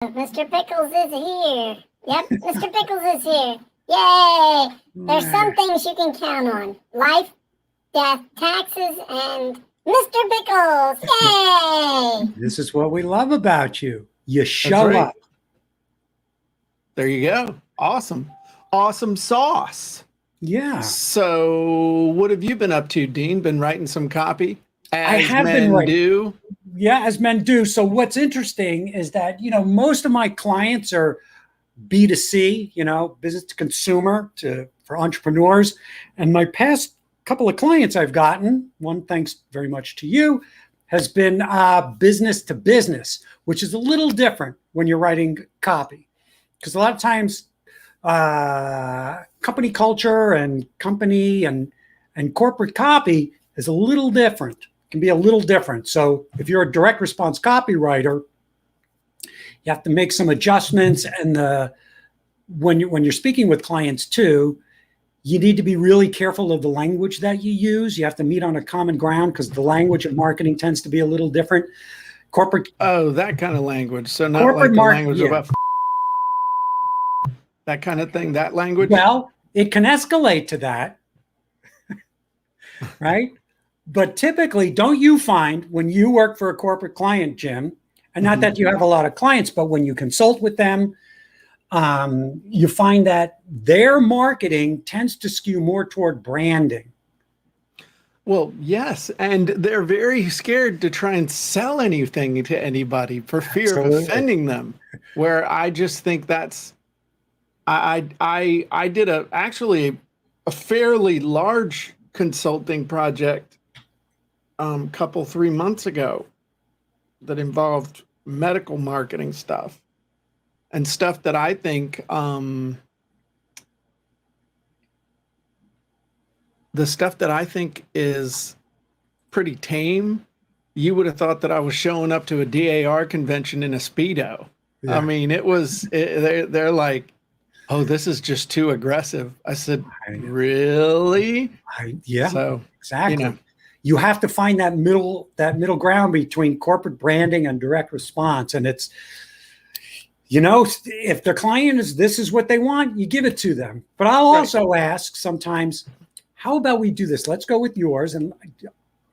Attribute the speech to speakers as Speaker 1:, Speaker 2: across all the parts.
Speaker 1: Mr. Pickles is here. Yep, Mr. Pickles is here. Yay! There's some things you can count on. Life, death, taxes, and Mr. Pickles. Yay!
Speaker 2: This is what we love about you. You show up.
Speaker 3: There you go. Awesome. Awesome sauce.
Speaker 2: Yeah.
Speaker 3: So what have you been up to, Dean? Been writing some copy?
Speaker 2: I have been writing. Yeah, as men do. So what's interesting is that, most of my clients are B2C, business to consumer for entrepreneurs. And my past couple of clients I've gotten, one thanks very much to you, has been business to business, which is a little different when you're writing copy. Because a lot of times company culture and company and corporate copy is a little different, can be a little different. So if you're a direct response copywriter, you have to make some adjustments. And when you're speaking with clients too, you need to be really careful of the language that you use. You have to meet on a common ground because the language of marketing tends to be a little different. Corporate.
Speaker 3: Oh, that kind of language. So not like the language about that kind of thing, that language?
Speaker 2: Well, it can escalate to that, right? But typically, don't you find when you work for a corporate client, Jim, and not that you have a lot of clients, but when you consult with them, you find that their marketing tends to skew more toward branding.
Speaker 3: Well, yes. And they're very scared to try and sell anything to anybody for fear of offending them, where I just think that's, I did actually a fairly large consulting project couple 3 months ago that involved medical marketing stuff and stuff that I think the stuff that I think is pretty tame. You would have thought that I was showing up to a DAR convention in a Speedo. Yeah. I mean, they're like, oh, this is just too aggressive. I said, really?
Speaker 2: Yeah,
Speaker 3: so,
Speaker 2: exactly. You have to find that middle ground between corporate branding and direct response. And it's, if the client this is what they want, you give it to them. But I'll also ask sometimes, how about we do this? Let's go with yours. And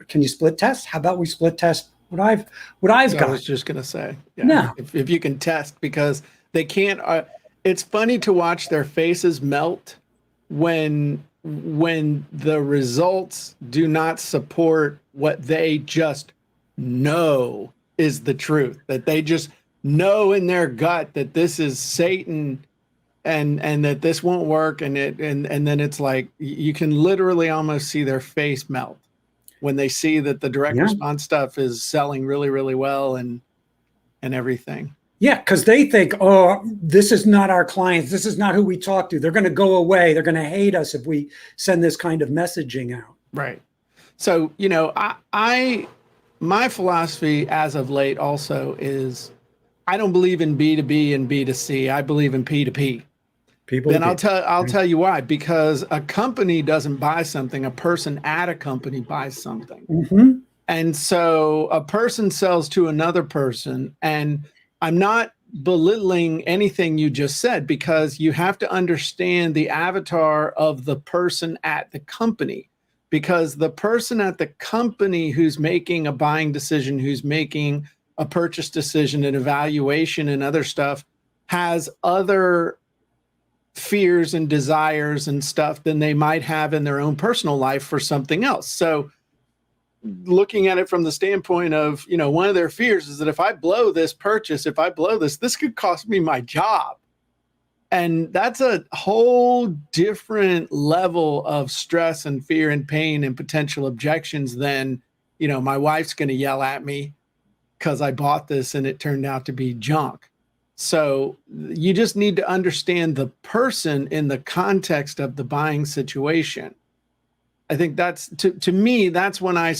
Speaker 2: can you split test? How about we split test what I've got?
Speaker 3: I was just going to say, no. If you can test, because they can't, it's funny to watch their faces melt when the results do not support what they just know is the truth, that they just know in their gut that this is Satan and that this won't work. And then it's like, you can literally almost see their face melt when they see that the direct response stuff is selling really, really well and everything.
Speaker 2: Yeah, because they think, oh, this is not our clients. This is not who we talk to. They're going to go away. They're going to hate us if we send this kind of messaging out.
Speaker 3: Right. So, my philosophy as of late also is I don't believe in B2B and B2C. I believe in P2P. Then I'll tell you why. Because a company doesn't buy something. A person at a company buys something.
Speaker 2: Mm-hmm.
Speaker 3: And so a person sells to another person, and I'm not belittling anything you just said, because you have to understand the avatar of the person at the company, because the person at the company who's making a buying decision, who's making a purchase decision and evaluation and other stuff, has other fears and desires and stuff than they might have in their own personal life for something else. So looking at it from the standpoint of, one of their fears is that if I blow this purchase, this could cost me my job. And that's a whole different level of stress and fear and pain and potential objections than, my wife's going to yell at me because I bought this and it turned out to be junk. So you just need to understand the person in the context of the buying situation. I think that's, to me, that's when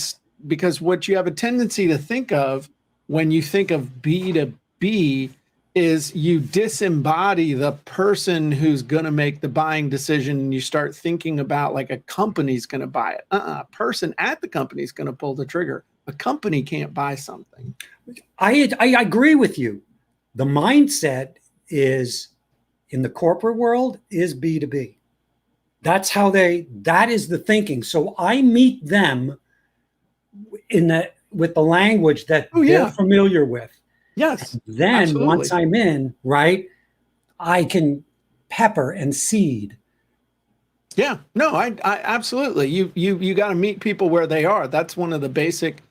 Speaker 3: because what you have a tendency to think of when you think of B2B is you disembody the person who's going to make the buying decision, and you start thinking about like a company's going to buy it. A person at the company is going to pull the trigger. A company can't buy something.
Speaker 2: I agree with you. The mindset is in the corporate world is B2B. That is the thinking. So I meet them with the language that they're familiar with.
Speaker 3: Yes.
Speaker 2: Then
Speaker 3: absolutely.
Speaker 2: Once I'm in, right, I can pepper and seed.
Speaker 3: Yeah, no, I absolutely. You got to meet people where they are. That's one of the basic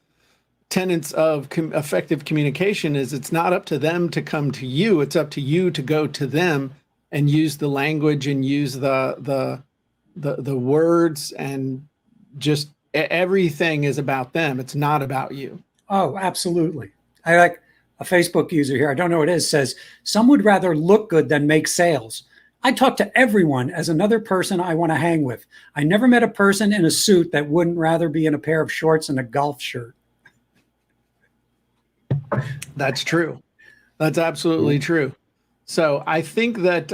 Speaker 3: tenets of effective communication. Is it's not up to them to come to you. It's up to you to go to them and use the language and use the words, and just everything is about them. It's not about you.
Speaker 2: Oh, absolutely. I like a Facebook user here. I don't know what it is. Says some would rather look good than make sales. I talk to everyone as another person I want to hang with. I never met a person in a suit that wouldn't rather be in a pair of shorts and a golf shirt.
Speaker 3: That's true. That's absolutely true. So I think that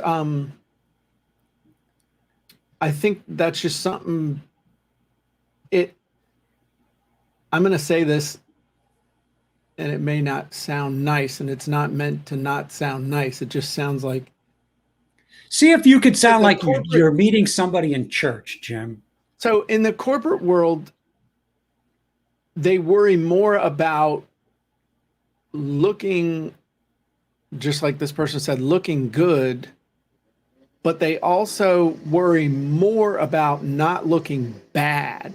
Speaker 3: that's just something. I'm going to say this, and it may not sound nice, and it's not meant to not sound nice. It just sounds like.
Speaker 2: See if you could sound like you're meeting somebody in church, Jim.
Speaker 3: So in the corporate world, they worry more about looking, just like this person said, looking good, but they also worry more about not looking bad.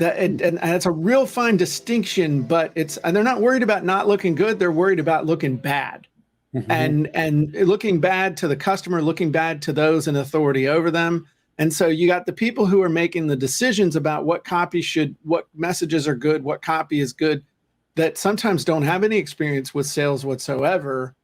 Speaker 3: And it's a real fine distinction, but and they're not worried about not looking good. They're worried about looking bad. Mm-hmm. And looking bad to the customer, looking bad to those in authority over them. And so you got the people who are making the decisions about what messages are good, what copy is good, that sometimes don't have any experience with sales whatsoever.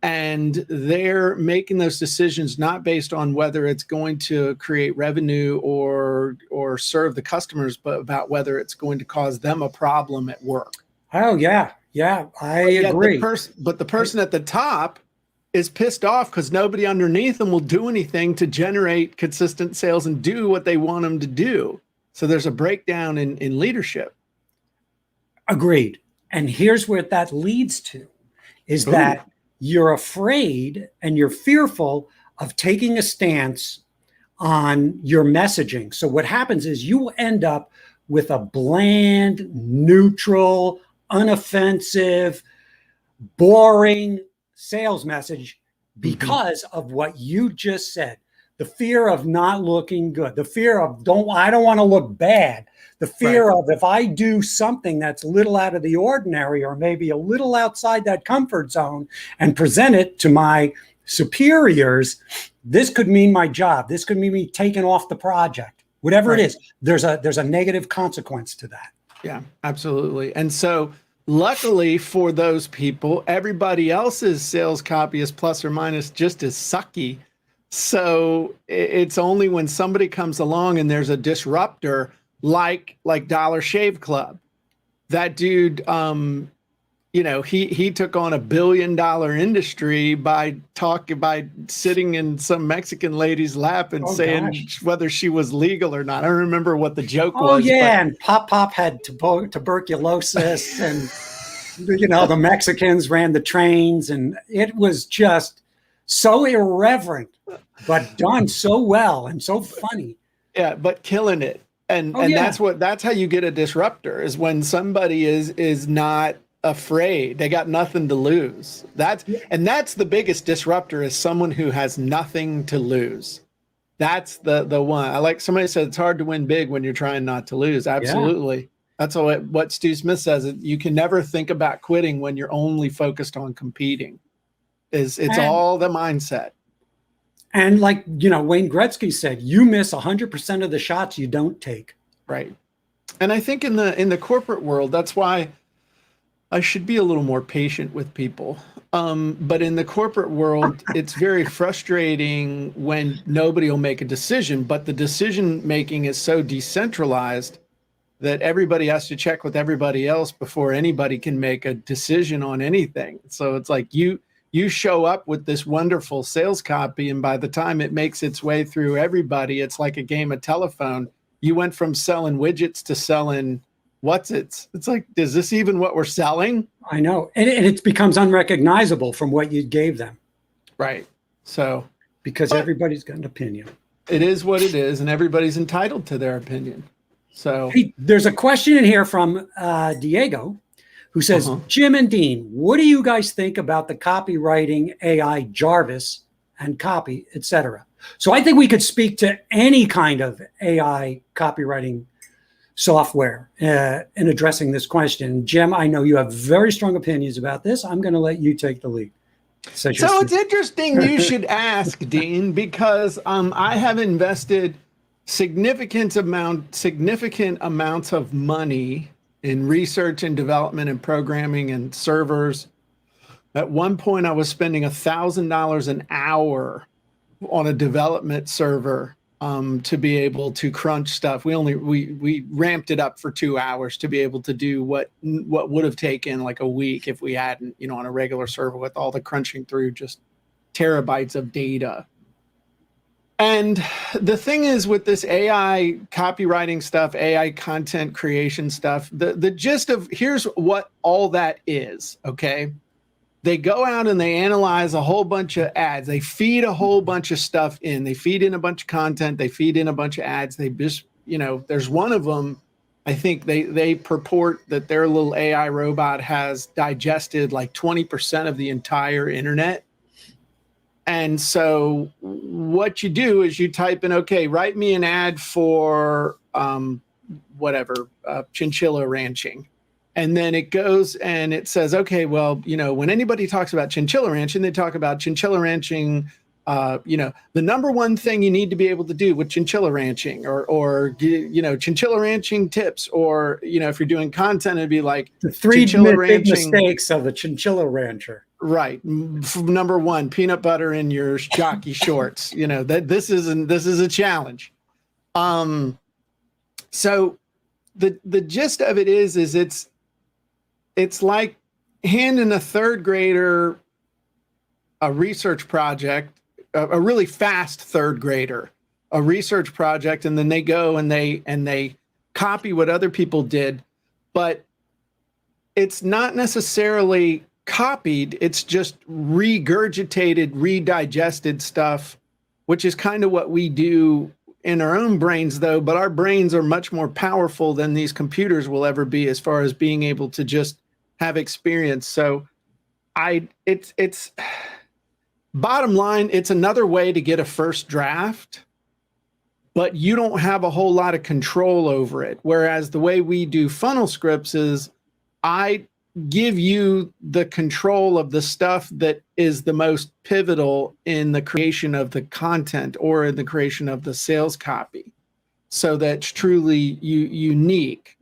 Speaker 3: And they're making those decisions not based on whether it's going to create revenue or serve the customers, but about whether it's going to cause them a problem at work.
Speaker 2: Oh, yeah. Yeah, I agree.
Speaker 3: But the person at the top is pissed off because nobody underneath them will do anything to generate consistent sales and do what they want them to do. So there's a breakdown in leadership.
Speaker 2: Agreed. And here's where that leads to is that you're afraid and you're fearful of taking a stance on your messaging. So what happens is you will end up with a bland, neutral, unoffensive, boring sales message because of what you just said. The fear of not looking good, the fear of I don't want to look bad, the fear of if I do something that's a little out of the ordinary or maybe a little outside that comfort zone and present it to my superiors, this could mean my job. This could mean me taking off the project. Whatever it is, there's a negative consequence to that.
Speaker 3: Yeah, absolutely. And so luckily for those people, everybody else's sales copy is plus or minus just as sucky. So it's only when somebody comes along and there's a disruptor like Dollar Shave Club. That dude, he took on $1 billion industry by sitting in some Mexican lady's lap and saying whether she was legal or not. I don't remember what the joke was.
Speaker 2: Oh yeah, and Pop had tuberculosis, and the Mexicans ran the trains, and it was just so irreverent, but done so well and so funny.
Speaker 3: Yeah, but killing it, and that's how you get a disruptor, is when somebody is not afraid. They got nothing to lose. That's the biggest disruptor, is someone who has nothing to lose. That's the one. I like somebody said it's hard to win big when you're trying not to lose. Absolutely. Yeah. That's what Stu Smith says. You can never think about quitting when you're only focused on competing. It's all the mindset.
Speaker 2: And like, Wayne Gretzky said, you miss 100% of the shots you don't take.
Speaker 3: Right. And I think in the corporate world, that's why I should be a little more patient with people. But in the corporate world, it's very frustrating when nobody will make a decision, but the decision making is so decentralized that everybody has to check with everybody else before anybody can make a decision on anything. So it's like you show up with this wonderful sales copy, and by the time it makes its way through everybody, it's like a game of telephone. You went from selling widgets to selling what's it's like, is this even what we're selling?
Speaker 2: I know. And it becomes unrecognizable from what you gave them.
Speaker 3: Right. So
Speaker 2: because everybody's got an opinion.
Speaker 3: It is what it is, and everybody's entitled to their opinion. So
Speaker 2: hey, there's a question in here from Diego, who says, Jim and Dean, what do you guys think about the copywriting AI Jarvis and copy, etc.? So I think we could speak to any kind of AI copywriting software in addressing this question. Jim, I know you have very strong opinions about this. I'm going to let you take the lead. So
Speaker 3: it's interesting you should ask, Dean, because I have invested significant amounts of money in research and development and programming and servers. At one point, I was spending $1,000 an hour on a development server to be able to crunch stuff. We ramped it up for 2 hours to be able to do what would have taken like a week if we hadn't, on a regular server with all the crunching through just terabytes of data. And the thing is with this AI copywriting stuff, AI content creation stuff, the gist of here's what all that is, okay? They go out and they analyze a whole bunch of ads. They feed a whole bunch of stuff in. They feed in a bunch of content. They feed in a bunch of ads. They just, there's one of them, I think they purport that their little AI robot has digested like 20% of the entire internet. And so what you do is you type in, okay, write me an ad for chinchilla ranching. And then it goes and it says, okay, well, when anybody talks about chinchilla ranching, they talk about chinchilla ranching, the number one thing you need to be able to do with chinchilla ranching or chinchilla ranching tips, or, if you're doing content, it'd be like
Speaker 2: the three big mistakes of a chinchilla rancher.
Speaker 3: Right. Number one, peanut butter in your jockey shorts, that this is a challenge. So the gist of it is it's like handing a third grader a research project, a really fast third grader, a research project, and then they go and they copy what other people did, but it's not necessarily copied, it's just regurgitated, redigested stuff, which is kind of what we do in our own brains, though. But our brains are much more powerful than these computers will ever be as far as being able to just have experience. So it's bottom line, it's another way to get a first draft, but you don't have a whole lot of control over it. Whereas the way we do funnel scripts is I give you the control of the stuff that is the most pivotal in the creation of the content or in the creation of the sales copy, so that's truly unique.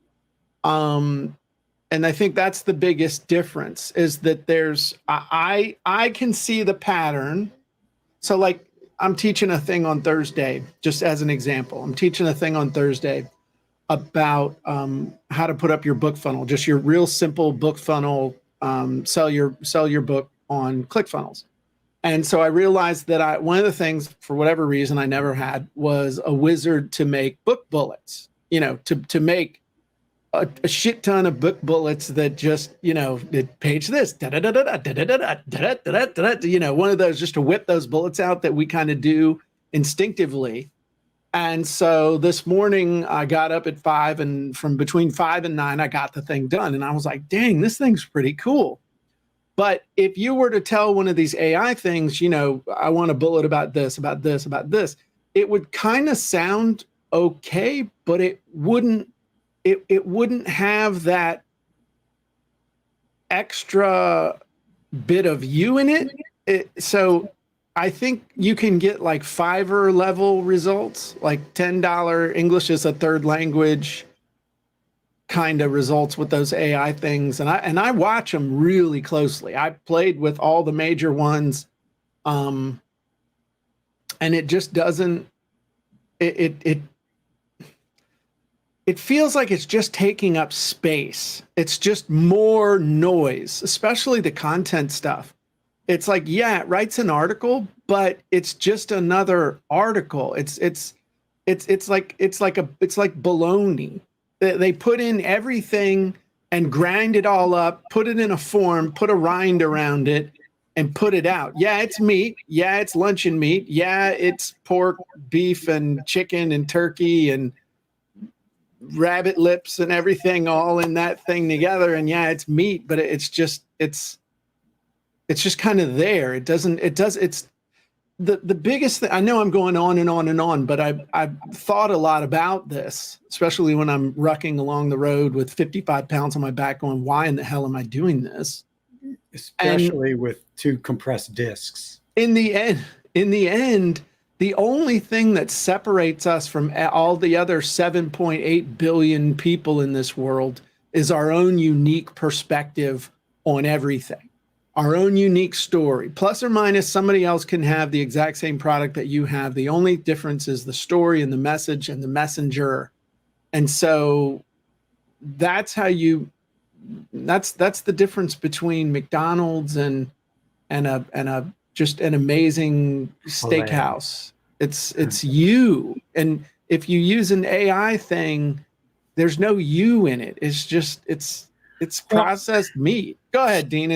Speaker 3: And I think that's the biggest difference, is that I can see the pattern. So like I'm teaching a thing on Thursday, just as an example. I'm teaching a thing on Thursday about how to put up your book funnel, just your real simple book funnel, sell your book on ClickFunnels. And so I realized that one of the things, for whatever reason, I never had was a wizard to make book bullets, to make a shit ton of book bullets that just, page this, one of those, just to whip those bullets out that we kind of do instinctively. And so this morning I got up at 5, and from between 5 and 9, I got the thing done. And I was like, dang, this thing's pretty cool. But if you were to tell one of these AI things, I want a bullet about this, about this, about this, it would kind of sound okay, but it wouldn't have that extra bit of you in it. So I think you can get like Fiverr level results, like $10 English as a third language kind of results with those AI things. And I watch them really closely. I played with all the major ones. And it just doesn't, it feels like it's just taking up space. It's just more noise, especially the content stuff. It's like, yeah, it writes an article, but it's just another article. It's like baloney. They put in everything and grind it all up, put it in a form, put a rind around it, and put it out. Yeah, it's meat. Yeah, it's luncheon meat. Yeah, it's pork, beef, and chicken and turkey and rabbit lips and everything all in that thing together. And yeah, it's meat, but it's just kind of there. It's the biggest thing. I know I'm going on and on and on, but I've thought a lot about this, especially when I'm rucking along the road with 55 pounds on my back going, why in the hell am I doing this?
Speaker 2: Especially with 2 compressed discs.
Speaker 3: In the end, the only thing that separates us from all the other 7.8 billion people in this world is our own unique perspective on everything, our own unique story. Plus or minus, somebody else can have the exact same product that you have. The only difference is the story and the message and the messenger. And so that's how that's the difference between McDonald's and a just an amazing steakhouse. It's you. And if you use an AI thing, there's no you in it. It's just it's processed meat. Go ahead, Dean.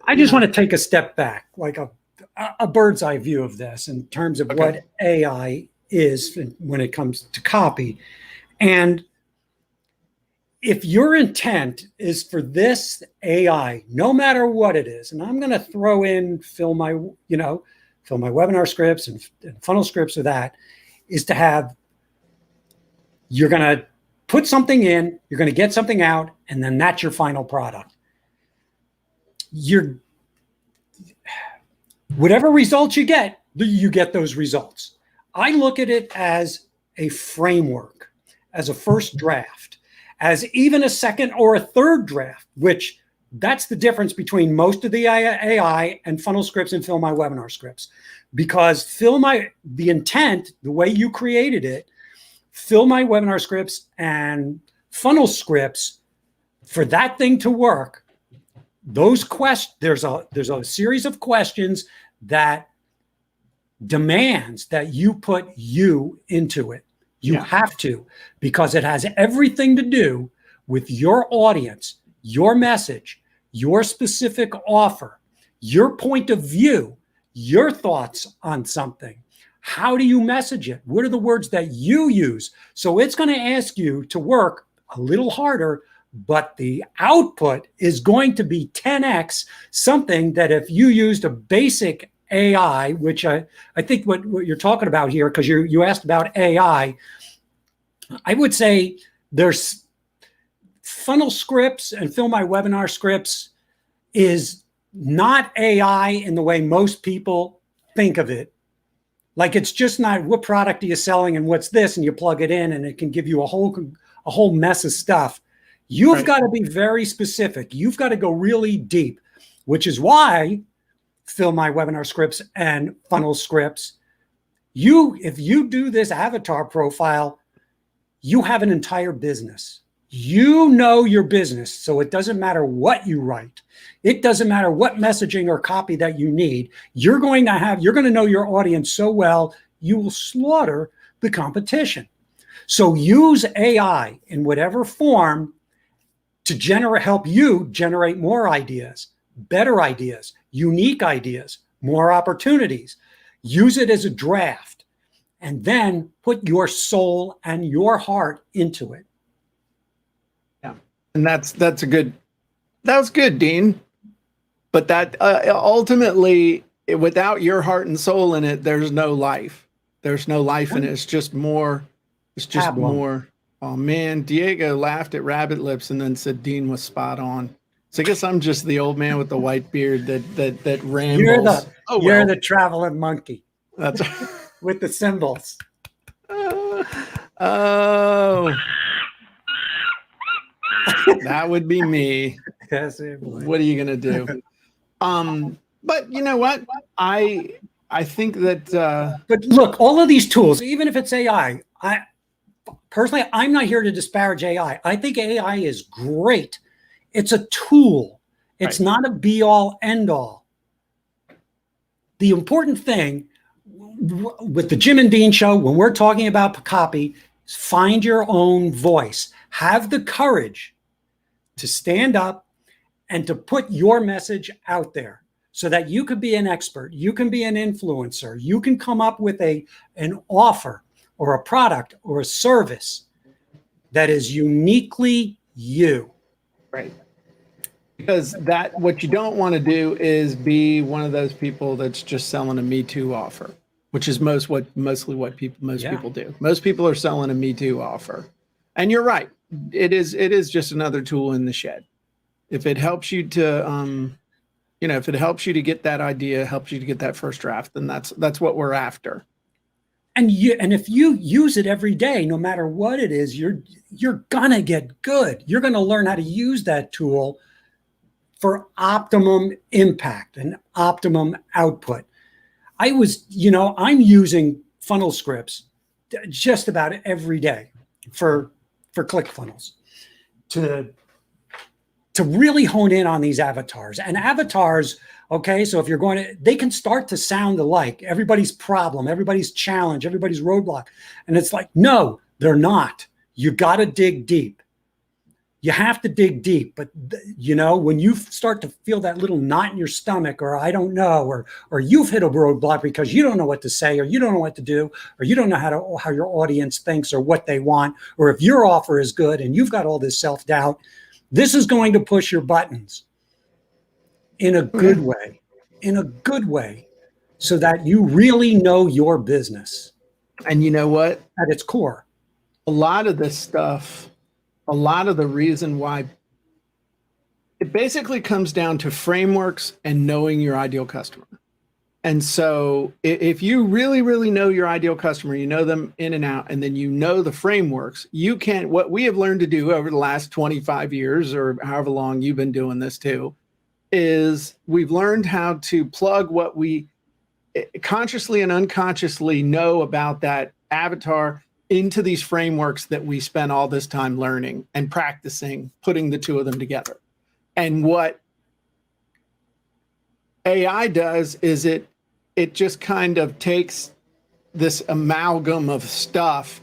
Speaker 2: I just want to take a step back, like a bird's eye view of this in terms of what AI is when it comes to copy. And if your intent is for this AI, no matter what it is, and I'm going to throw in fill my webinar scripts and funnel scripts of that, is to have, you're going to put something in, you're going to get something out, and then that's your final product. Whatever results you get those results. I look at it as a framework, as a first draft, as even a second or a third draft, which that's the difference between most of the AI and funnel scripts and Fill My Webinar scripts. Because the intent, the way you created it, Fill My Webinar scripts and funnel scripts, for that thing to work, there's a series of questions that demands that you put you into it. You have to, because it has everything to do with your audience, your message, your specific offer, your point of view, your thoughts on something. How do you message it? What are the words that you use? So it's going to ask you to work a little harder, but the output is going to be 10x something that if you used a basic AI, which I think what you're talking about here, because you asked about AI, I would say there's funnel scripts and Fill My Webinar scripts is not AI in the way most people think of it. Like, it's just not what product are you selling and what's this, and you plug it in and it can give you a whole mess of stuff. You've got to be very specific. You've got to go really deep, which is why Fill My Webinar scripts and funnel scripts, if you do this avatar profile, you have an entire business. You know your business, so it doesn't matter what you write. It doesn't matter what messaging or copy that you need. You're going to know your audience so well, you will slaughter the competition. So use AI in whatever form to help you generate more ideas, better ideas, unique ideas, more opportunities. Use it as a draft, and then put your soul and your heart into it.
Speaker 3: Yeah, and that was good, Dean. But that ultimately, without your heart and soul in it, there's no life. There's no life in it. It's just more. It's just more. Oh man, Diego laughed at rabbit lips and then said Dean was spot on. So I guess I'm just the old man with the white beard that rambles.
Speaker 2: You're the traveling monkey.
Speaker 3: That's
Speaker 2: with the symbols.
Speaker 3: Oh, that would be me.
Speaker 2: Yes, it would.
Speaker 3: What are you gonna do? But you know what? I think that.
Speaker 2: But look, all of these tools, even if it's AI, personally, I'm not here to disparage AI. I think AI is great. It's a tool. It's not a be-all, end-all. The important thing with the Jim and Dean show, when we're talking about copy, Find your own voice. Have the courage to stand up and to put your message out there so that you could be an expert, you can be an influencer, you can come up with an offer or a product or a service that is uniquely you.
Speaker 3: Right. Because what you don't want to do is be one of those people that's just selling a Me Too offer, which is mostly what people do. Most people are selling a Me Too offer. And you're right. It is just another tool in the shed. If it helps you to if it helps you to get that idea, helps you to get that first draft, then that's what we're after.
Speaker 2: And if you use it every day, no matter what it is, you're gonna get good. You're gonna learn how to use that tool for optimum impact and optimum output. I'm using funnel scripts just about every day for ClickFunnels to really hone in on these avatars. And avatars, okay, so if they can start to sound alike. Everybody's problem, everybody's challenge, everybody's roadblock. And it's like, no, they're not. You got to dig deep. You have to dig deep. But, when you start to feel that little knot in your stomach, or I don't know, or you've hit a roadblock because you don't know what to say, or you don't know what to do, or you don't know how your audience thinks or what they want, or if your offer is good and you've got all this self-doubt, this is going to push your buttons in a good way, so that you really know your business.
Speaker 3: And you know what?
Speaker 2: At its core.
Speaker 3: A lot of this stuff, a lot of the reason why it basically comes down to frameworks and knowing your ideal customer. And so if you really, really know your ideal customer, you know them in and out, and then you know the frameworks, what we have learned to do over the last 25 years or however long you've been doing this too, is we've learned how to plug what we consciously and unconsciously know about that avatar into these frameworks that we spent all this time learning and practicing, putting the two of them together. And what AI does is it just kind of takes this amalgam of stuff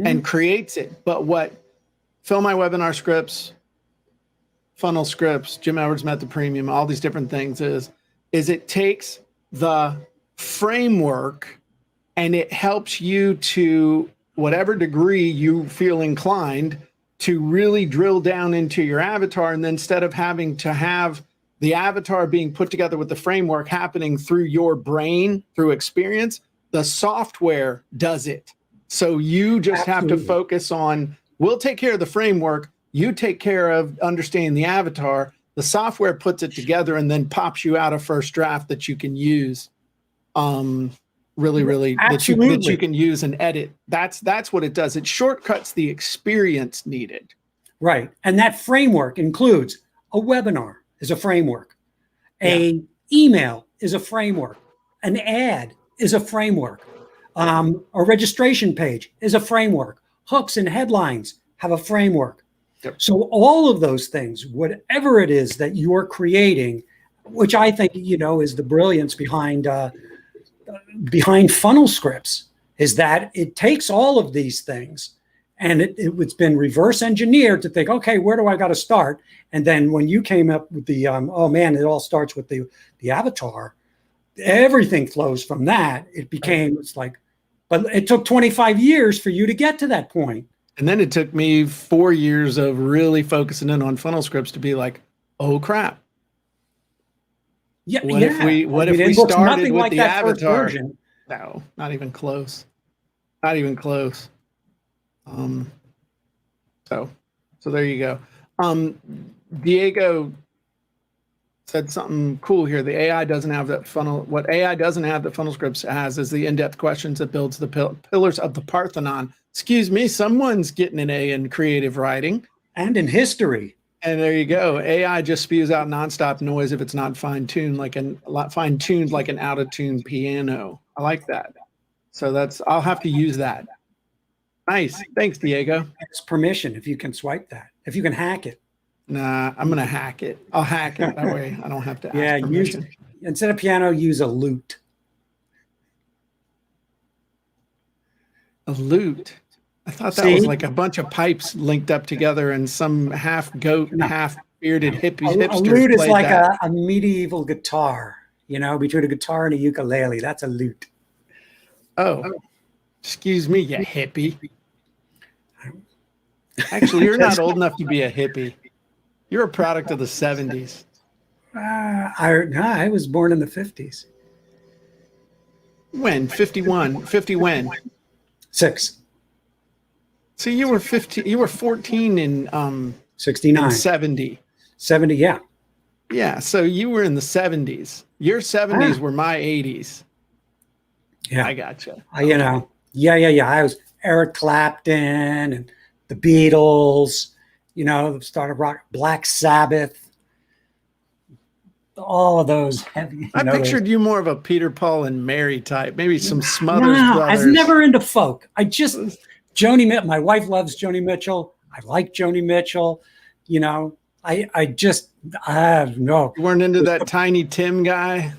Speaker 3: and creates it. But what Fill My Webinar Scripts, Funnel Scripts, Jim Edwards Method Premium, all these different things is it takes the framework and it helps you to whatever degree you feel inclined to really drill down into your avatar. And then instead of having to have the avatar being put together with the framework happening through your brain, through experience, the software does it. So you just have to focus on, we'll take care of the framework. You take care of understanding the avatar. The software puts it together and then pops you out a first draft that you can use. That you can use and edit. That's what it does. It shortcuts the experience needed.
Speaker 2: Right. And that framework includes a webinar is a framework. A email is a framework. An ad is a framework. A registration page is a framework. Hooks and headlines have a framework. Yep. So all of those things, whatever it is that you're creating, which I think, is the brilliance behind funnel scripts, is that it takes all of these things and it's been reverse engineered to think, okay, where do I got to start? And then when you came up with the, it all starts with the avatar, everything flows from that. But it took 25 years for you to get to that point.
Speaker 3: And then it took me 4 years of really focusing in on funnel scripts to be like, oh crap.
Speaker 2: Yeah.
Speaker 3: What if we started with the avatar? No, not even close. Not even close. So there you go. Diego said something cool here. The AI doesn't have that funnel. What AI doesn't have that funnel scripts has is the in-depth questions that builds the pillars of the Parthenon. Excuse me, someone's getting an A in creative writing.
Speaker 2: And in history.
Speaker 3: And there you go. AI just spews out nonstop noise if it's not fine-tuned like an out-of-tune piano. I like that. So I'll have to use that. Nice. Thanks, Diego.
Speaker 2: It's permission if you can swipe that. If you can hack it.
Speaker 3: Nah, I'm going to hack it. I'll hack it. That way I don't have to ask permission.
Speaker 2: Instead of piano, use a lute.
Speaker 3: A lute. I thought that was
Speaker 2: See?
Speaker 3: like a bunch of pipes linked up together and some half goat,
Speaker 2: No.
Speaker 3: half bearded
Speaker 2: A
Speaker 3: hipsters
Speaker 2: lute is
Speaker 3: played
Speaker 2: like
Speaker 3: that.
Speaker 2: a medieval guitar, between a guitar and a ukulele. That's a lute.
Speaker 3: Oh, excuse me, you hippie. Actually, you're not old enough to be a hippie. You're a product of the 70s.
Speaker 2: No, I was born in the 50s.
Speaker 3: When? 51. 50 when?
Speaker 2: 6,
Speaker 3: So you were 15, you were 14 in
Speaker 2: 69,
Speaker 3: 70.
Speaker 2: 70. Yeah.
Speaker 3: Yeah, so you were in the 70s. Your 70s were my 80s.
Speaker 2: Yeah.
Speaker 3: I gotcha.
Speaker 2: Yeah. I was Eric Clapton and the Beatles, the start of rock, Black Sabbath, all of those heavy.
Speaker 3: I pictured you more of a Peter, Paul, and Mary type, maybe some Smothers
Speaker 2: No,
Speaker 3: Brothers.
Speaker 2: I was never into folk. Joni Mitchell. My wife loves Joni Mitchell. I like Joni Mitchell. I no.
Speaker 3: You weren't into that Tiny Tim guy?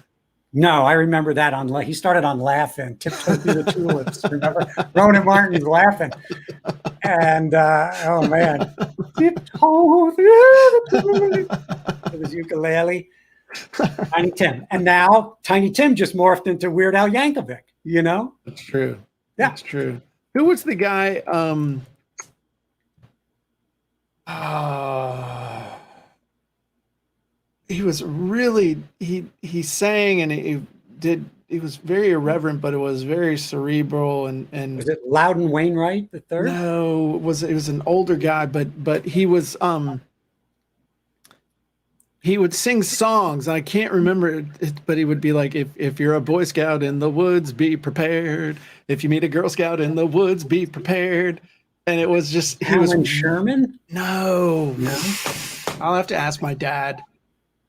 Speaker 2: No, I remember that he started on Laughing, Tiptoe Through the Tulips. Remember? Ronan Martin's Laughing. And, oh man. Tiptoe Through the Tulips. It was ukulele. Tiny Tim. And now Tiny Tim just morphed into Weird Al Yankovic,
Speaker 3: That's true.
Speaker 2: Yeah.
Speaker 3: That's true. Who was the guy? He was really he sang and he was very irreverent, but it was very cerebral and
Speaker 2: Was it Loudon Wainwright the third?
Speaker 3: no, it was an older guy, but he was he would sing songs. I can't remember it, but he would be like, if you're a Boy Scout in the woods, be prepared. If you meet a Girl Scout in the woods, be prepared. And it was just
Speaker 2: Alan Sherman?
Speaker 3: No. I'll have to ask my dad.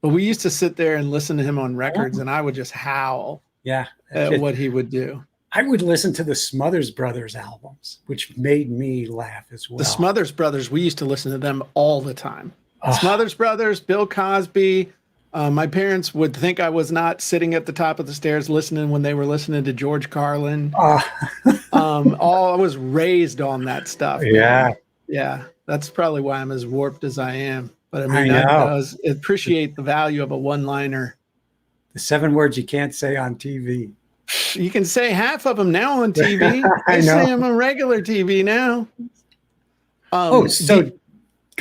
Speaker 3: But we used to sit there and listen to him on records, and I would just howl
Speaker 2: Yeah.
Speaker 3: at what he would do.
Speaker 2: I would listen to the Smothers Brothers albums, which made me laugh as well.
Speaker 3: The Smothers Brothers, we used to listen to them all the time.
Speaker 2: Oh.
Speaker 3: Smothers Brothers, Bill Cosby. My parents would think I was not sitting at the top of the stairs listening when they were listening to George Carlin. I was raised on that stuff.
Speaker 2: Yeah.
Speaker 3: Yeah. That's probably why I'm as warped as I am. But I
Speaker 2: I know.
Speaker 3: appreciate the value of a one-liner.
Speaker 2: The 7 words you can't say on TV.
Speaker 3: You can say half of them now on TV.
Speaker 2: I
Speaker 3: I
Speaker 2: know.
Speaker 3: say them on regular TV now.
Speaker 2: Go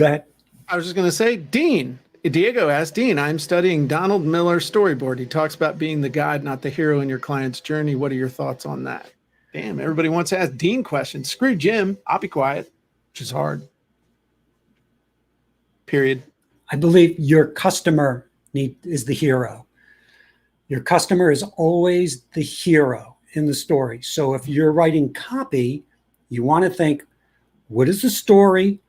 Speaker 2: ahead.
Speaker 3: I was just going to say, Diego asked Dean, I'm studying Donald Miller's storyboard. He talks about being the guide, not the hero in your client's journey. What are your thoughts on that? Damn, everybody wants to ask Dean questions. Screw Jim. I'll be quiet, which is hard. Period.
Speaker 2: I believe your customer is the hero. Your customer is always the hero in the story. So if you're writing copy, you want to think, what is the story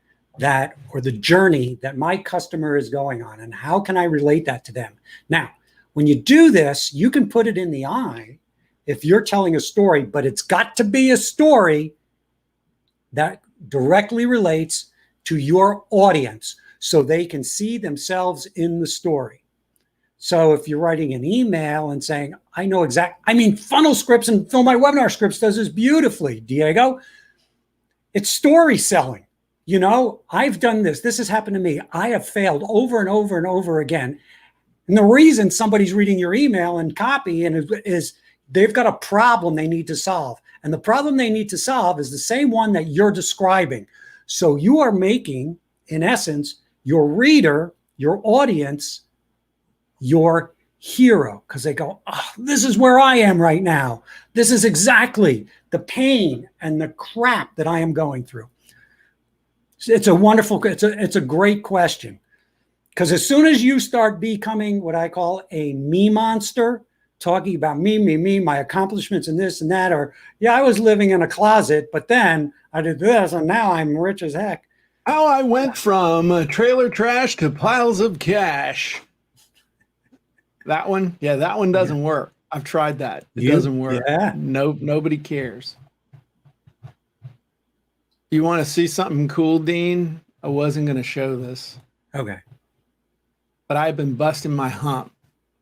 Speaker 2: or the journey that my customer is going on, and how can I relate that to them? Now, when you do this, you can put it in the eye if you're telling a story, but it's got to be a story that directly relates to your audience so they can see themselves in the story. So if you're writing an email and saying, Funnel Scripts and Fill My Webinar Scripts does this beautifully, Diego. It's story selling. I've done this. This has happened to me. I have failed over and over and over again. And the reason somebody's reading your email and copy is they've got a problem they need to solve. And the problem they need to solve is the same one that you're describing. So you are making, in essence, your reader, your audience, your hero, because they go, this is where I am right now. This is exactly the pain and the crap that I am going through. It's a great question, because as soon as you start becoming what I call a me monster, talking about me, my accomplishments and this and that, or I was living in a closet, but then I did this and now I'm rich as heck.
Speaker 3: How I went from trailer trash to piles of cash. That one? Yeah, that one doesn't work. I've tried that. It doesn't work.
Speaker 2: Yeah.
Speaker 3: Nobody cares. You want to see something cool, Dean? I wasn't going to show this,
Speaker 2: Okay.
Speaker 3: but I've been busting my hump.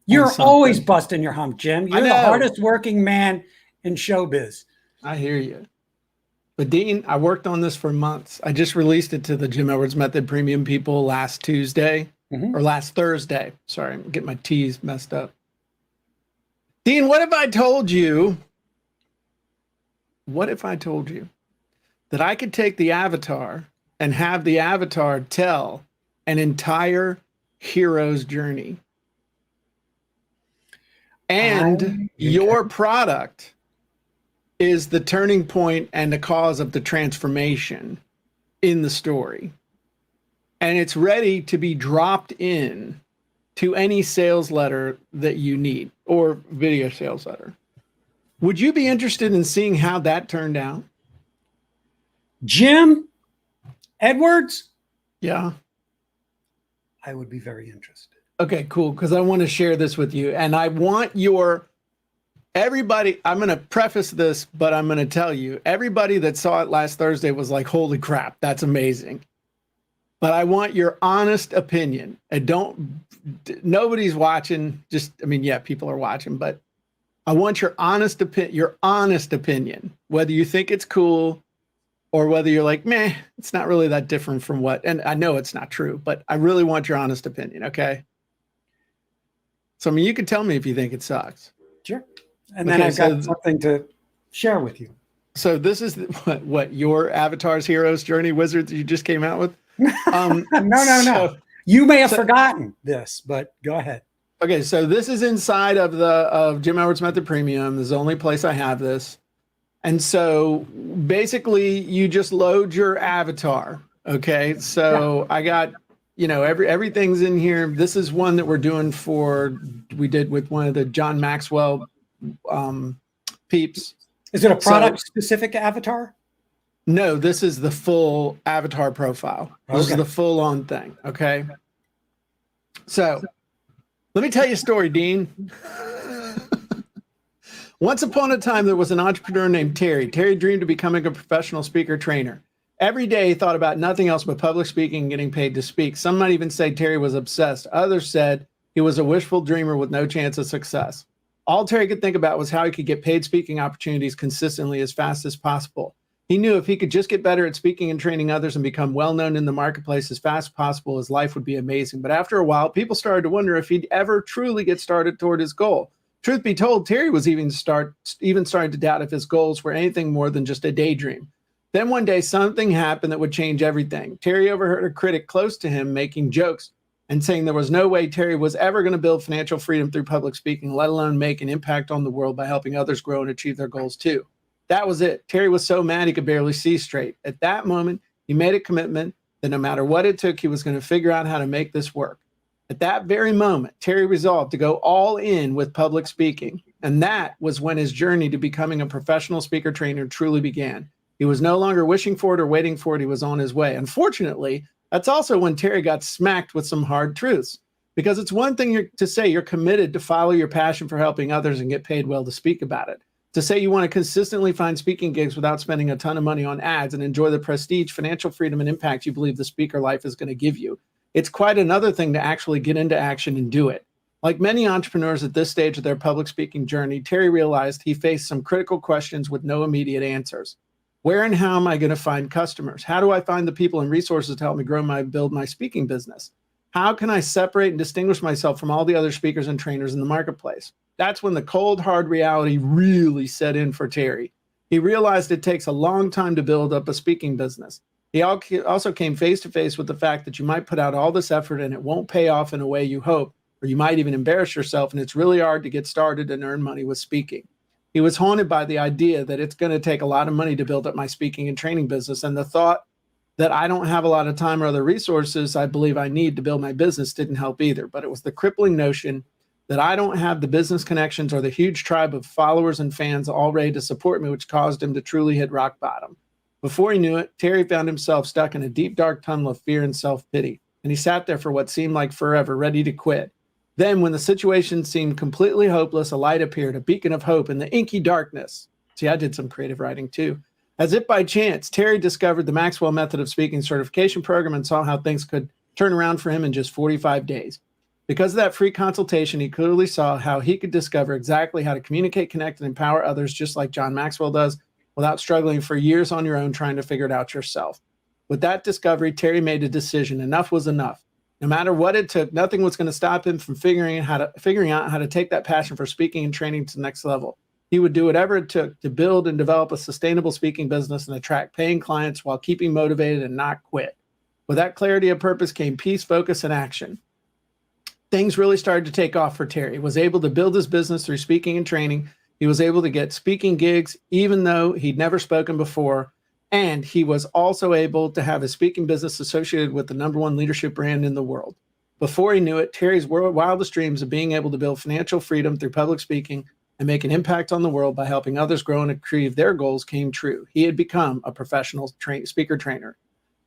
Speaker 2: You're always busting your hump, Jim. You're
Speaker 3: I
Speaker 2: the
Speaker 3: know.
Speaker 2: hardest working man in showbiz.
Speaker 3: I hear you. But Dean, I worked on this for months. I just released it to the Jim Edwards Method Premium people last Tuesday or last Thursday. Sorry, I'm getting my T's messed up. Dean, what if I told you that I could take the avatar and have the avatar tell an entire hero's journey? And your product is the turning point and the cause of the transformation in the story. And it's ready to be dropped in to any sales letter that you need or video sales letter. Would you be interested in seeing how that turned out?
Speaker 2: Jim Edwards?
Speaker 3: Yeah.
Speaker 2: I would be very interested.
Speaker 3: Okay, cool. Because I want to share this with you. And I want everybody, I'm going to preface this, but I'm going to tell you, everybody that saw it last Thursday was like, holy crap, that's amazing. But I want your honest opinion. And nobody's watching. Yeah, people are watching, but I want your honest opinion, whether you think it's cool or whether you're like, meh, it's not really that different from what, and I know it's not true, but I really want your honest opinion. Okay. So, you can tell me if you think it sucks.
Speaker 2: Sure. And then I've got something to share with you.
Speaker 3: So this is what your avatar's hero's journey wizard that you just came out with?
Speaker 2: No. You may have forgotten this, but go ahead.
Speaker 3: Okay, so this is inside of Jim Edwards Method Premium. This is the only place I have this. And so basically you just load your avatar. Okay, so yeah. I got, everything's in here. This is one that we did with one of the John Maxwell peeps.
Speaker 2: Is it a product specific avatar?
Speaker 3: No, this is the full avatar profile. This is the full on thing. Okay. So let me tell you a story, Dean. Once upon a time, there was an entrepreneur named Terry. Terry dreamed of becoming a professional speaker trainer. Every day he thought about nothing else but public speaking and getting paid to speak. Some might even say Terry was obsessed. Others said he was a wishful dreamer with no chance of success. All Terry could think about was how he could get paid speaking opportunities consistently as fast as possible. He knew if he could just get better at speaking and training others and become well-known in the marketplace as fast as possible, his life would be amazing. But after a while, people started to wonder if he'd ever truly get started toward his goal. Truth be told, Terry was even starting to doubt if his goals were anything more than just a daydream. Then one day, something happened that would change everything. Terry overheard a critic close to him making jokes and saying there was no way Terry was ever going to build financial freedom through public speaking, let alone make an impact on the world by helping others grow and achieve their goals too. That was it. Terry was so mad he could barely see straight. At that moment, he made a commitment that no matter what it took, he was going to figure out how to make this work. At that very moment, Terry resolved to go all in with public speaking. And that was when his journey to becoming a professional speaker trainer truly began. He was no longer wishing for it or waiting for it. He was on his way. Unfortunately, that's also when Terry got smacked with some hard truths. Because it's one thing to say you're committed to follow your passion for helping others and get paid well to speak about it. To say you want to consistently find speaking gigs without spending a ton of money on ads and enjoy the prestige, financial freedom, and impact you believe the speaker life is going to give you. It's quite another thing to actually get into action and do it. Like many entrepreneurs at this stage of their public speaking journey, Terry realized he faced some critical questions with no immediate answers. Where and how am I going to find customers? How do I find the people and resources to help me build my speaking business? How can I separate and distinguish myself from all the other speakers and trainers in the marketplace? That's when the cold, hard reality really set in for Terry. He realized it takes a long time to build up a speaking business. He also came face to face with the fact that you might put out all this effort and it won't pay off in a way you hope, or you might even embarrass yourself, and it's really hard to get started and earn money with speaking. He was haunted by the idea that it's going to take a lot of money to build up my speaking and training business, and the thought that I don't have a lot of time or other resources I believe I need to build my business didn't help either. But it was the crippling notion that I don't have the business connections or the huge tribe of followers and fans all ready to support me, which caused him to truly hit rock bottom. Before he knew it, Terry found himself stuck in a deep, dark tunnel of fear and self-pity, and he sat there for what seemed like forever, ready to quit. Then, when the situation seemed completely hopeless, a light appeared, a beacon of hope in the inky darkness. See, I did some creative writing too. As if by chance, Terry discovered the Maxwell Method of Speaking certification program and saw how things could turn around for him in just 45 days. Because of that free consultation, he clearly saw how he could discover exactly how to communicate, connect, and empower others just like John Maxwell does. without struggling for years on your own trying to figure it out yourself. With that discovery, Terry made a decision. Enough was enough. No matter what it took, nothing was going to stop him from figuring out how to take that passion for speaking and training to the next level. He would do whatever it took to build and develop a sustainable speaking business and attract paying clients while keeping motivated and not quit. With that clarity of purpose came peace, focus, and action. Things really started to take off for Terry. He was able to build his business through speaking and training. He was able to get speaking gigs, even though he'd never spoken before. And he was also able to have his speaking business associated with the #1 leadership brand in the world. Before he knew it, Terry's wildest dreams of being able to build financial freedom through public speaking and make an impact on the world by helping others grow and achieve their goals came true. He had become a professional speaker trainer.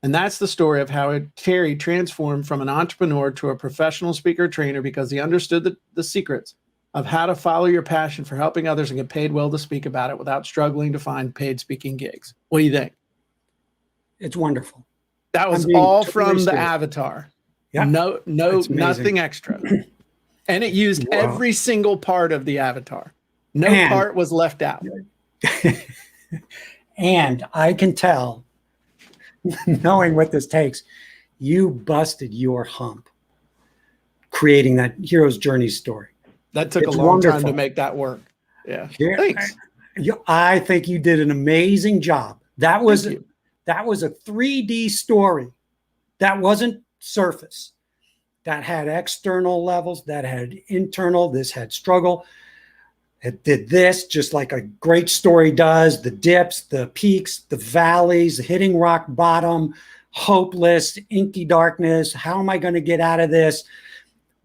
Speaker 3: And that's the story of how Terry transformed from an entrepreneur to a professional speaker trainer because he understood the secrets of how to follow your passion for helping others and get paid well to speak about it without struggling to find paid speaking gigs. What do you think?
Speaker 2: It's wonderful.
Speaker 3: That was all from the avatar.
Speaker 2: Yeah.
Speaker 3: No, nothing extra. And it used every single part of the avatar. No part was left out.
Speaker 2: And I can tell, knowing what this takes, you busted your hump creating that hero's journey story.
Speaker 3: That took a long time to make that work. Yeah. Thanks.
Speaker 2: I think you did an amazing job. That was a 3D story. That wasn't surface. That had external levels, that had internal, this had struggle. It did this just like a great story does, the dips, the peaks, the valleys, hitting rock bottom, hopeless, inky darkness. How am I going to get out of this?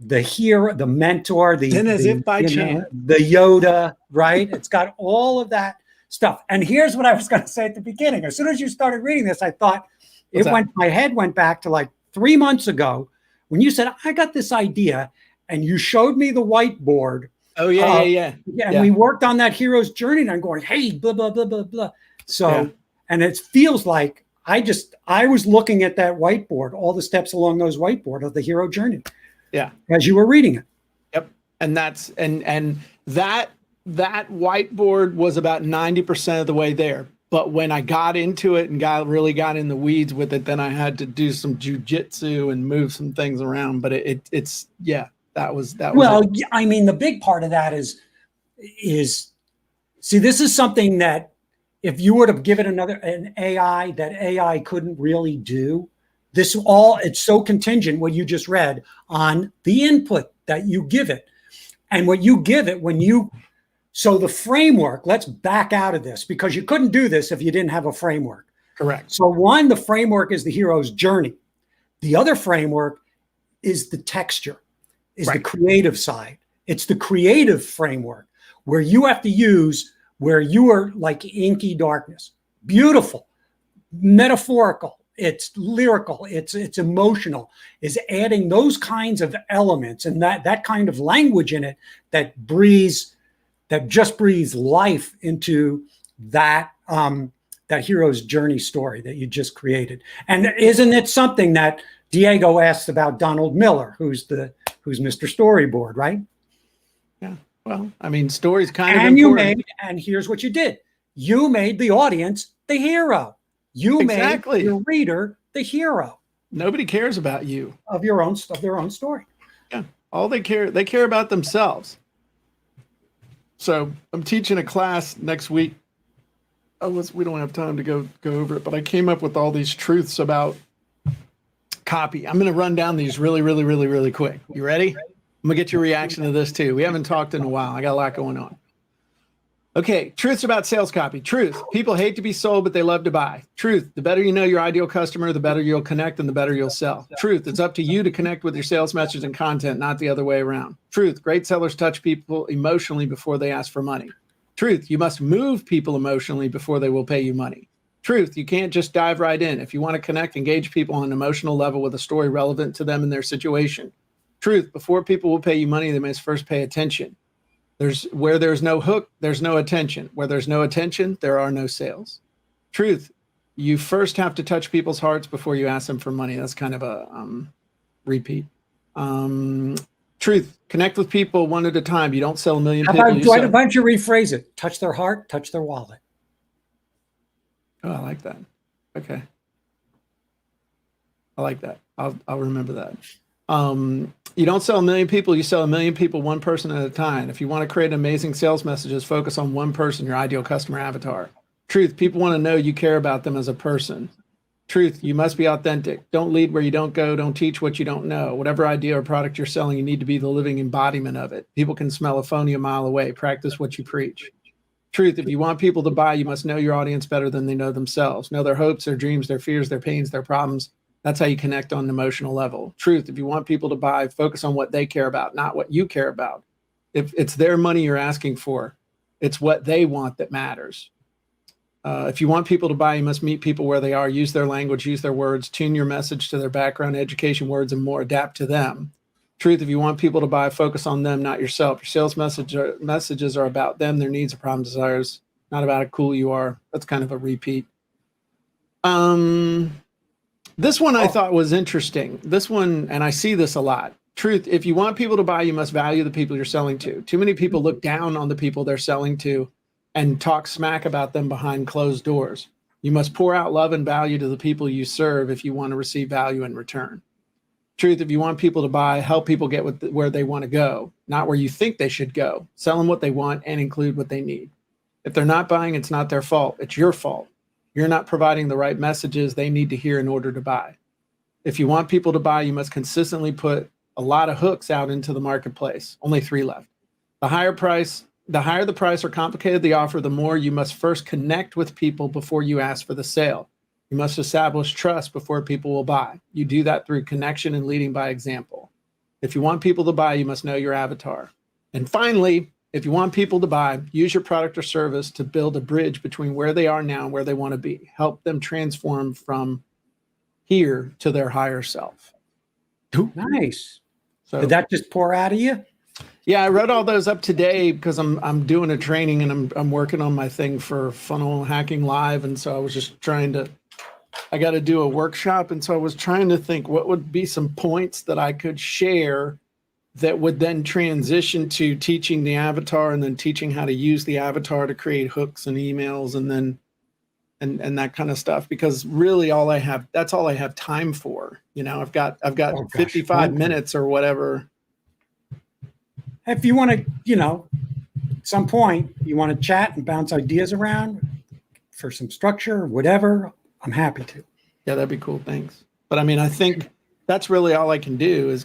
Speaker 2: The hero, the mentor, the Yoda, right? It's got all of that stuff. And here's what I was going to say at the beginning. As soon as you started reading this, I thought my head went back to like 3 months ago when you said, I got this idea and you showed me the whiteboard.
Speaker 3: Oh, yeah.
Speaker 2: And we worked on that hero's journey and I'm going, hey, blah, blah, blah, blah, blah. So, and it feels like I was looking at that whiteboard, all the steps along those whiteboard of the hero journey.
Speaker 3: Yeah.
Speaker 2: As you were reading it.
Speaker 3: Yep. And that's, and that whiteboard was about 90% of the way there. But when I got into it and really got in the weeds with it, then I had to do some jujitsu and move some things around. But it's that was
Speaker 2: well,
Speaker 3: it.
Speaker 2: I mean, the big part of that is see, this is something that if you were to give it an AI, that AI couldn't really do. It's so contingent what you just read on the input that you give it. And what you give it so the framework, let's back out of this because you couldn't do this if you didn't have a framework.
Speaker 3: Correct.
Speaker 2: So one, the framework is the hero's journey. The other framework is the texture, is the creative side. It's the creative framework where you have to use where you are like inky darkness, beautiful, metaphorical, it's lyrical, it's emotional, is adding those kinds of elements and that kind of language in it that just breathes life into that hero's journey story that you just created. And isn't it something that Diego asked about Donald Miller, who's Mr. Storyboard, right?
Speaker 3: Yeah. Well, I mean, stories kind of
Speaker 2: important. And here's what you did. You made the audience the hero. You made your reader the hero.
Speaker 3: Nobody cares about you.
Speaker 2: Of their own story.
Speaker 3: Yeah. All they care about themselves. So I'm teaching a class next week. We don't have time to go over it, but I came up with all these truths about copy. I'm going to run down these really, really, really, really quick. You ready? I'm going to get your reaction to this too. We haven't talked in a while. I got a lot going on. Okay, truths about sales copy. Truth, people hate to be sold, but they love to buy. Truth, the better you know your ideal customer, the better you'll connect and the better you'll sell. Truth, it's up to you to connect with your sales message and content, not the other way around. Truth, great sellers touch people emotionally before they ask for money. Truth, you must move people emotionally before they will pay you money. Truth, you can't just dive right in. If you want to connect, engage people on an emotional level with a story relevant to them and their situation. Truth, before people will pay you money, they must first pay attention. Where there's no hook, there's no attention. Where there's no attention, there are no sales. Truth, you first have to touch people's hearts before you ask them for money. That's kind of a repeat. Truth, connect with people one at a time. You don't sell a million people.
Speaker 2: Why don't you rephrase it? Touch their heart, touch their wallet.
Speaker 3: Oh, I like that. Okay. I like that. I'll remember that. You don't sell a million people, you sell a million people one person at a time. If you want to create amazing sales messages, focus on one person, your ideal customer avatar. Truth, people want to know you care about them as a person. Truth, you must be authentic. Don't lead where you don't go. Don't teach what you don't know. Whatever idea or product you're selling, you need to be the living embodiment of it. People can smell a phony a mile away. Practice what you preach. Truth, if you want people to buy, you must know your audience better than they know themselves. Know their hopes, their dreams, their fears, their pains, their problems. That's how you connect on an emotional level. Truth, if you want people to buy, focus on what they care about, not what you care about. If it's their money you're asking for, it's what they want that matters. If you want people to buy, you must meet people where they are, use their language, use their words, tune your message to their background, education, words, and more, adapt to them. Truth, if you want people to buy, focus on them, not yourself. Your sales messages are about them, their needs, problems, desires, not about how cool you are. That's kind of a repeat. This one I thought was interesting. This one, and I see this a lot. Truth, if you want people to buy, you must value the people you're selling to. Too many people look down on the people they're selling to and talk smack about them behind closed doors. You must pour out love and value to the people you serve if you want to receive value in return. Truth, if you want people to buy, help people get where they want to go, not where you think they should go. Sell them what they want and include what they need. If they're not buying, it's not their fault. It's your fault. You're not providing the right messages they need to hear in order to buy. If you want people to buy, you must consistently put a lot of hooks out into the marketplace. Only 3 left. The higher the price or complicated the offer, the more you must first connect with people before you ask for the sale. You must establish trust before people will buy. You do that through connection and leading by example. If you want people to buy, you must know your avatar. And finally, if you want people to buy, use your product or service to build a bridge between where they are now and where they want to be. Help them transform from here to their higher self.
Speaker 2: Nice.
Speaker 3: So,
Speaker 2: did that just pour out of you?
Speaker 3: Yeah, I wrote all those up today because I'm doing a training and I'm working on my thing for Funnel Hacking Live, and so I was just I got to do a workshop, and so I was trying to think what would be some points that I could share that would then transition to teaching the avatar and then teaching how to use the avatar to create hooks and emails and then and that kind of stuff, because really that's all I have time for. You know, I've got 55 minutes or whatever.
Speaker 2: If you want to, at some point you want to chat and bounce ideas around for some structure or whatever, I'm happy to.
Speaker 3: Yeah, that'd be cool. Thanks. But I mean, I think that's really all I can do is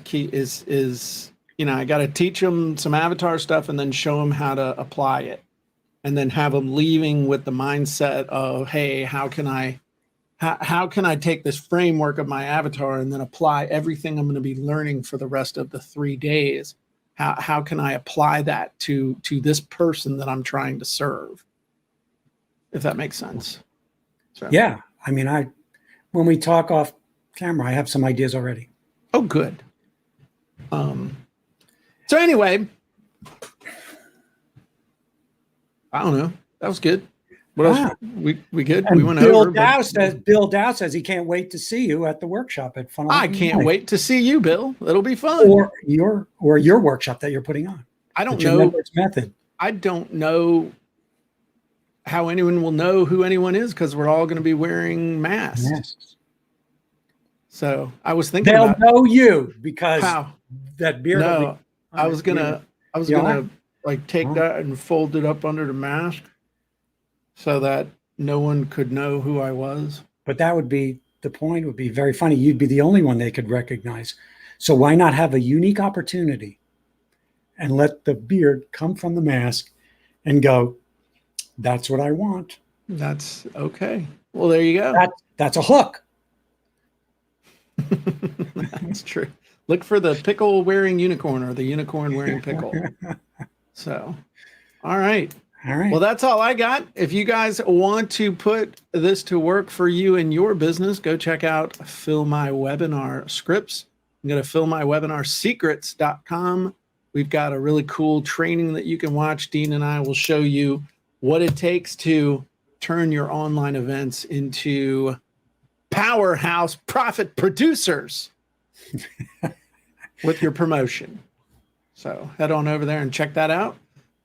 Speaker 3: I got to teach them some avatar stuff and then show them how to apply it, and then have them leaving with the mindset of, hey, how can I take this framework of my avatar and then apply everything I'm going to be learning for the rest of the 3 days? How can I apply that to this person that I'm trying to serve? If that makes sense. So.
Speaker 2: Yeah. I mean, when we talk off camera, I have some ideas already.
Speaker 3: Oh, good. So anyway, I don't know. That was good. What else? We good?
Speaker 2: And
Speaker 3: we went
Speaker 2: Bill
Speaker 3: over.
Speaker 2: Bill Dow says he can't wait to see you at the workshop at Funnel.
Speaker 3: I can't wait to see you, Bill. It'll be fun.
Speaker 2: Or your workshop that you're putting on.
Speaker 3: I don't know.
Speaker 2: Method.
Speaker 3: I don't know how anyone will know who anyone is because we're all going to be wearing masks.
Speaker 2: Yes.
Speaker 3: So I was thinking
Speaker 2: they'll know you because
Speaker 3: how?
Speaker 2: That beard.
Speaker 3: No, I was gonna like take that and fold it up under the mask so that no one could know who I was.
Speaker 2: But that would be the point. Would be very funny. You'd be the only one they could recognize. So why not have a unique opportunity and let the beard come from the mask and go, that's what I want.
Speaker 3: That's okay. Well, there you go.
Speaker 2: That's a hook.
Speaker 3: That's true. Look for the pickle wearing unicorn or the unicorn wearing pickle. So, all right.
Speaker 2: All right.
Speaker 3: Well, that's all I got. If you guys want to put this to work for you in your business, go check out Fill My Webinar Scripts. Go to fillmywebinarsecrets.com. We've got a really cool training that you can watch. Dean and I will show you what it takes to turn your online events into powerhouse profit producers with your promotion. So head on over there and check that out.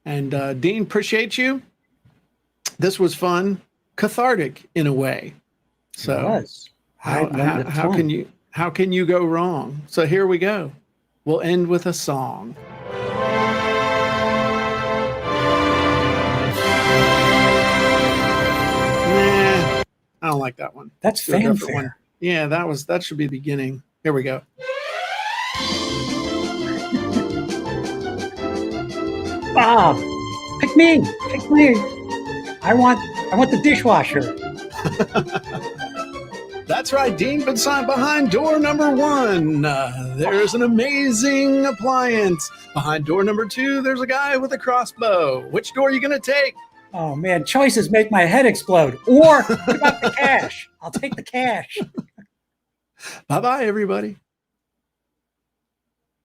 Speaker 3: And Dean, appreciate you. This was fun. cathartic in a way. So
Speaker 2: It was. I learned a
Speaker 3: how
Speaker 2: ton.
Speaker 3: how can you go wrong? So here we go. We'll end with a song. Nah, I don't like that one.
Speaker 2: That's
Speaker 3: Do a different one.
Speaker 2: fanfare.
Speaker 3: Yeah, that should be the beginning. Here we go.
Speaker 2: Bob, pick me. Pick me. I want the dishwasher.
Speaker 3: That's right, Dean. But behind door number 1, there's an amazing appliance. Behind door number 2, there's a guy with a crossbow. Which door are you going to take?
Speaker 2: Oh man, choices make my head explode. Or what about the cash? I'll take the cash.
Speaker 3: Bye-bye, everybody.